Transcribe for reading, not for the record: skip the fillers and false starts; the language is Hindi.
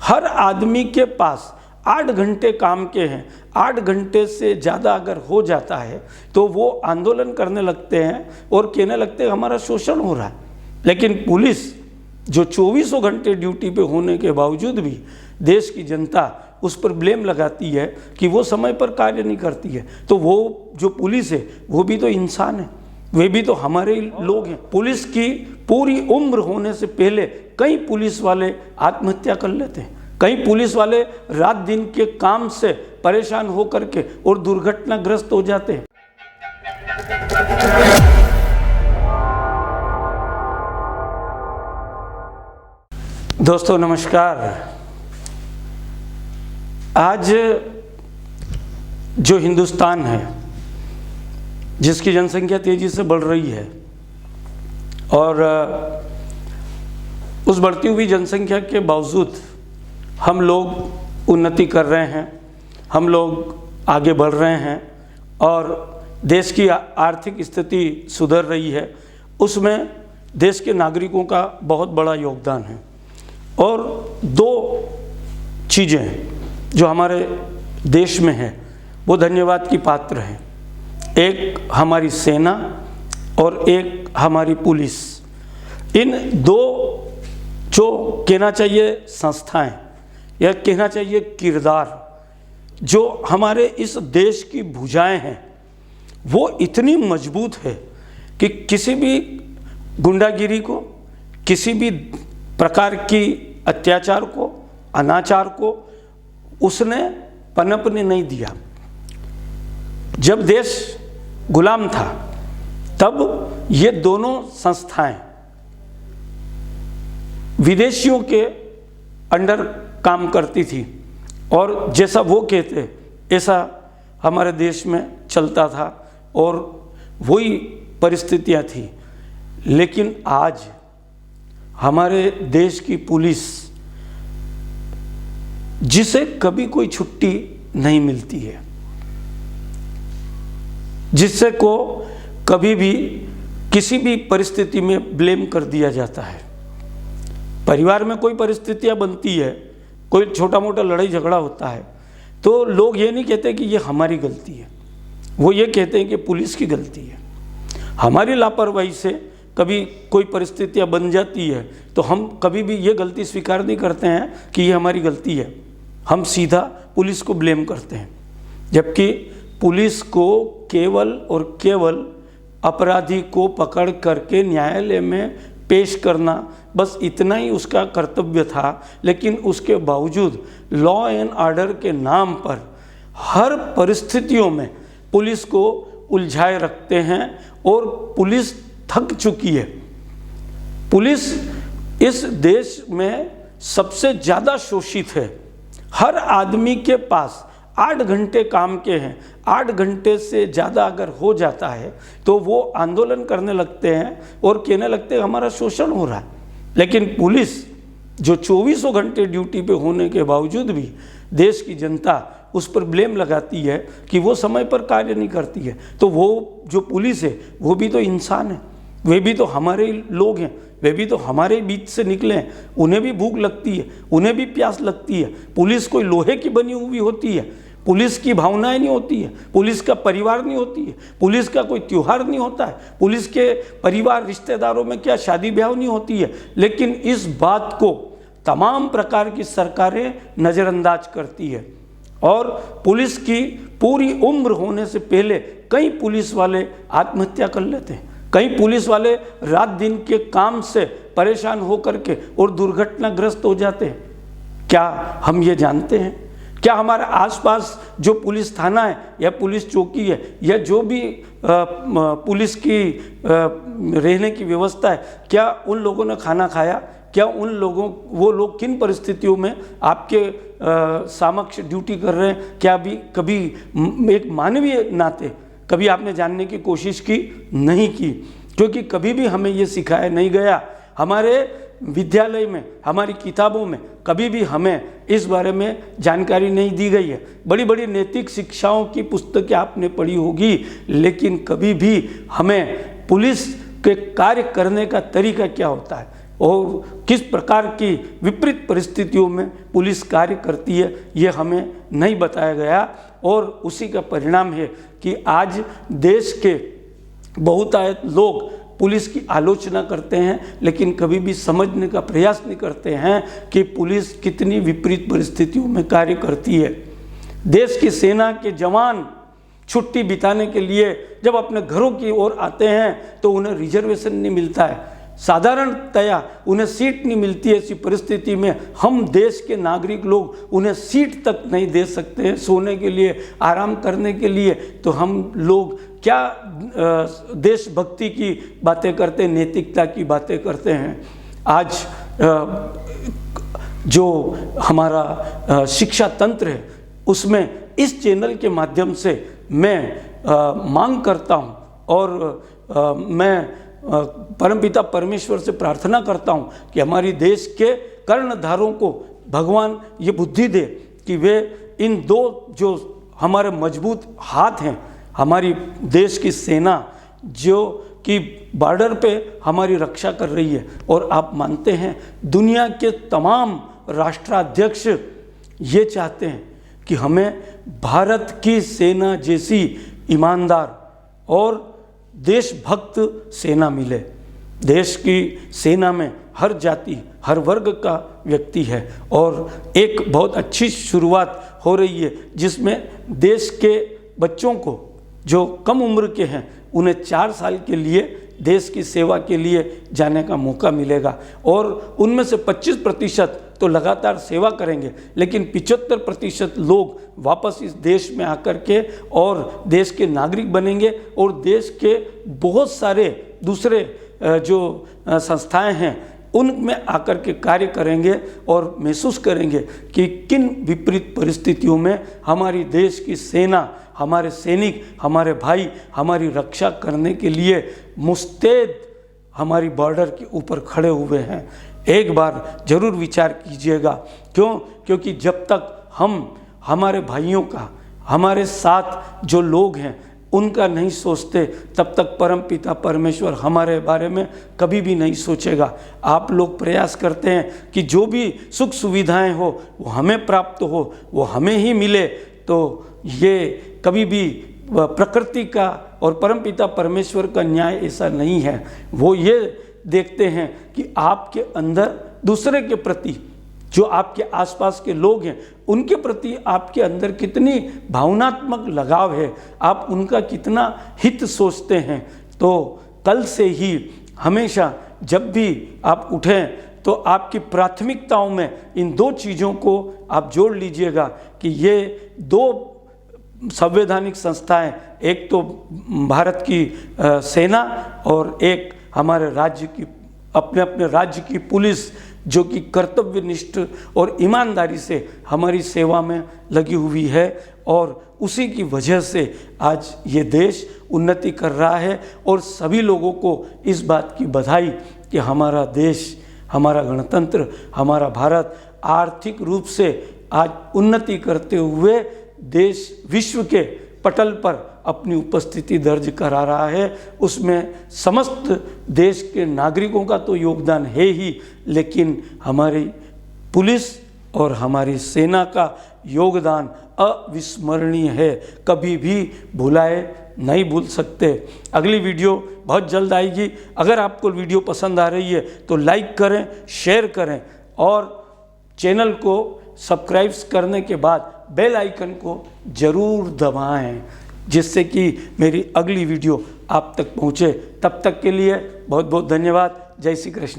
हर आदमी के पास 8 घंटे काम के हैं, 8 घंटे से ज़्यादा अगर हो जाता है तो वो आंदोलन करने लगते हैं और कहने लगते हैं हमारा शोषण हो रहा है। लेकिन पुलिस जो 24 घंटे ड्यूटी पे होने के बावजूद भी देश की जनता उस पर ब्लेम लगाती है कि वो समय पर कार्य नहीं करती है। तो वो जो पुलिस है वो भी तो इंसान है, वे भी तो हमारे लोग हैं। पुलिस की पूरी उम्र होने से पहले कई पुलिस वाले आत्महत्या कर लेते हैं, कई पुलिस वाले रात दिन के काम से परेशान होकर के और दुर्घटनाग्रस्त हो जाते हैं। दोस्तों नमस्कार। आज जो हिंदुस्तान है, जिसकी जनसंख्या तेजी से बढ़ रही है और उस बढ़ती हुई जनसंख्या के बावजूद हम लोग उन्नति कर रहे हैं, हम लोग आगे बढ़ रहे हैं और देश की आर्थिक स्थिति सुधर रही है। उसमें देश के नागरिकों का बहुत बड़ा योगदान है। और दो चीज़ें जो हमारे देश में हैं वो धन्यवाद की पात्र हैं। एक हमारी सेना और एक हमारी पुलिस। इन दो जो कहना चाहिए संस्थाएं या कहना चाहिए किरदार जो हमारे इस देश की भुजाएं हैं वो इतनी मजबूत है कि किसी भी गुंडागिरी को, किसी भी प्रकार की अत्याचार को, अनाचार को उसने पनपने नहीं दिया। जब देश गुलाम था तब ये दोनों संस्थाएं विदेशियों के अंडर काम करती थी और जैसा वो कहते ऐसा हमारे देश में चलता था और वही परिस्थितियां थी। लेकिन आज हमारे देश की पुलिस, जिसे कभी कोई छुट्टी नहीं मिलती है, जिससे को कभी भी किसी भी परिस्थिति में ब्लेम कर दिया जाता है। परिवार में कोई परिस्थितियां बनती है, कोई छोटा मोटा लड़ाई झगड़ा होता है तो लोग ये नहीं कहते कि ये हमारी गलती है, वो ये कहते हैं कि पुलिस की गलती है। हमारी लापरवाही से कभी कोई परिस्थितियां बन जाती है तो हम कभी भी ये गलती स्वीकार नहीं करते हैं कि ये हमारी गलती है, हम सीधा पुलिस को ब्लेम करते हैं। जबकि पुलिस को केवल और केवल अपराधी को पकड़ करके न्यायालय में पेश करना, बस इतना ही उसका कर्तव्य था। लेकिन उसके बावजूद लॉ एंड ऑर्डर के नाम पर हर परिस्थितियों में पुलिस को उलझाए रखते हैं और पुलिस थक चुकी है। पुलिस इस देश में सबसे ज़्यादा शोषित है। हर आदमी के पास 8 घंटे काम के हैं, 8 घंटे से ज़्यादा अगर हो जाता है तो वो आंदोलन करने लगते हैं और कहने लगते हैं हमारा शोषण हो रहा है। लेकिन पुलिस जो 24 घंटे ड्यूटी पे होने के बावजूद भी देश की जनता उस पर ब्लेम लगाती है कि वो समय पर कार्य नहीं करती है। तो वो जो पुलिस है वो भी तो इंसान है, वे भी तो हमारे लोग हैं, वे भी तो हमारे बीच से निकले हैं। उन्हें भी भूख लगती है, उन्हें भी प्यास लगती है। पुलिस कोई लोहे की बनी हुई होती है, पुलिस की भावनाएं नहीं होती है, पुलिस का परिवार नहीं होती है, पुलिस का कोई त्योहार नहीं होता है, पुलिस के परिवार रिश्तेदारों में क्या शादी ब्याह नहीं होती है। लेकिन इस बात को तमाम प्रकार की सरकारें नज़रअंदाज करती है और पुलिस की पूरी उम्र होने से पहले कई पुलिस वाले आत्महत्या कर लेते हैं, कई पुलिस वाले रात दिन के काम से परेशान होकर के और दुर्घटनाग्रस्त हो जाते हैं। क्या हम ये जानते हैं? क्या हमारे आसपास जो पुलिस थाना है या पुलिस चौकी है या जो भी पुलिस की रहने की व्यवस्था है, क्या उन लोगों ने खाना खाया? क्या उन लोगों वो लोग किन परिस्थितियों में आपके समक्ष ड्यूटी कर रहे हैं? क्या भी कभी एक मानवीय नाते कभी आपने जानने की कोशिश की? नहीं की, क्योंकि कभी भी हमें ये सिखाया नहीं गया। हमारे विद्यालय में, हमारी किताबों में कभी भी हमें इस बारे में जानकारी नहीं दी गई है। बड़ी बड़ी नैतिक शिक्षाओं की पुस्तकें आपने पढ़ी होगी, लेकिन कभी भी हमें पुलिस के कार्य करने का तरीका क्या होता है, और किस प्रकार की विपरीत परिस्थितियों में पुलिस कार्य करती है ये हमें नहीं बताया गया। और उसी का परिणाम है कि आज देश के बहुतायत लोग पुलिस की आलोचना करते हैं, लेकिन कभी भी समझने का प्रयास नहीं करते हैं कि पुलिस कितनी विपरीत परिस्थितियों में कार्य करती है। देश की सेना के जवान छुट्टी बिताने के लिए जब अपने घरों की ओर आते हैं तो उन्हें रिजर्वेशन नहीं मिलता है, साधारणतया उन्हें सीट नहीं मिलती है। ऐसी परिस्थिति में हम देश के नागरिक लोग उन्हें सीट तक नहीं दे सकते हैं सोने के लिए, आराम करने के लिए। तो हम लोग क्या देशभक्ति की बातें करते हैं, नैतिकता की बातें करते हैं। आज जो हमारा शिक्षा तंत्र है उसमें इस चैनल के माध्यम से मैं मांग करता हूँ और मैं परमपिता परमेश्वर से प्रार्थना करता हूँ कि हमारी देश के कर्णधारों को भगवान ये बुद्धि दे कि वे इन दो जो हमारे मजबूत हाथ हैं, हमारी देश की सेना जो कि बॉर्डर पे हमारी रक्षा कर रही है, और आप मानते हैं दुनिया के तमाम राष्ट्राध्यक्ष ये चाहते हैं कि हमें भारत की सेना जैसी ईमानदार और देशभक्त सेना मिले। देश की सेना में हर जाति हर वर्ग का व्यक्ति है और एक बहुत अच्छी शुरुआत हो रही है जिसमें देश के बच्चों को जो कम उम्र के हैं उन्हें 4 साल के लिए देश की सेवा के लिए जाने का मौका मिलेगा और उनमें से 25% तो लगातार सेवा करेंगे, लेकिन 75% लोग वापस इस देश में आकर के और देश के नागरिक बनेंगे और देश के बहुत सारे दूसरे जो संस्थाएं हैं उनमें आकर के कार्य करेंगे और महसूस करेंगे कि किन विपरीत परिस्थितियों में हमारी देश की सेना, हमारे सैनिक, हमारे भाई हमारी रक्षा करने के लिए मुस्तैद हमारी बॉर्डर के ऊपर खड़े हुए हैं। एक बार जरूर विचार कीजिएगा। क्योंकि जब तक हम हमारे भाइयों का, हमारे साथ जो लोग हैं उनका नहीं सोचते, तब तक परमपिता परमेश्वर हमारे बारे में कभी भी नहीं सोचेगा। आप लोग प्रयास करते हैं कि जो भी सुख सुविधाएं हो वो हमें प्राप्त हो, वो हमें ही मिले, तो ये कभी भी प्रकृति का और परमपिता परमेश्वर का न्याय ऐसा नहीं है। वो ये देखते हैं कि आपके अंदर दूसरे के प्रति, जो आपके आसपास के लोग हैं उनके प्रति आपके अंदर कितनी भावनात्मक लगाव है, आप उनका कितना हित सोचते हैं। तो कल से ही हमेशा जब भी आप उठें तो आपकी प्राथमिकताओं में इन 2 चीज़ों को आप जोड़ लीजिएगा कि ये 2 संवैधानिक संस्थाएं, एक तो भारत की सेना और एक हमारे राज्य की, अपने अपने राज्य की पुलिस जो कि कर्तव्यनिष्ठ और ईमानदारी से हमारी सेवा में लगी हुई है, और उसी की वजह से आज ये देश उन्नति कर रहा है। और सभी लोगों को इस बात की बधाई कि हमारा देश, हमारा गणतंत्र, हमारा भारत आर्थिक रूप से आज उन्नति करते हुए देश विश्व के पटल पर अपनी उपस्थिति दर्ज करा रहा है। उसमें समस्त देश के नागरिकों का तो योगदान है ही, लेकिन हमारी पुलिस और हमारी सेना का योगदान अविस्मरणीय है, कभी भी भुलाए नहीं भूल सकते। अगली वीडियो बहुत जल्द आएगी। अगर आपको वीडियो पसंद आ रही है तो लाइक करें, शेयर करें और चैनल को सब्सक्राइब करने के बाद बेल आइकन को ज़रूर दबाएं, जिससे कि मेरी अगली वीडियो आप तक पहुँचे। तब तक के लिए बहुत बहुत धन्यवाद। जय श्री कृष्ण।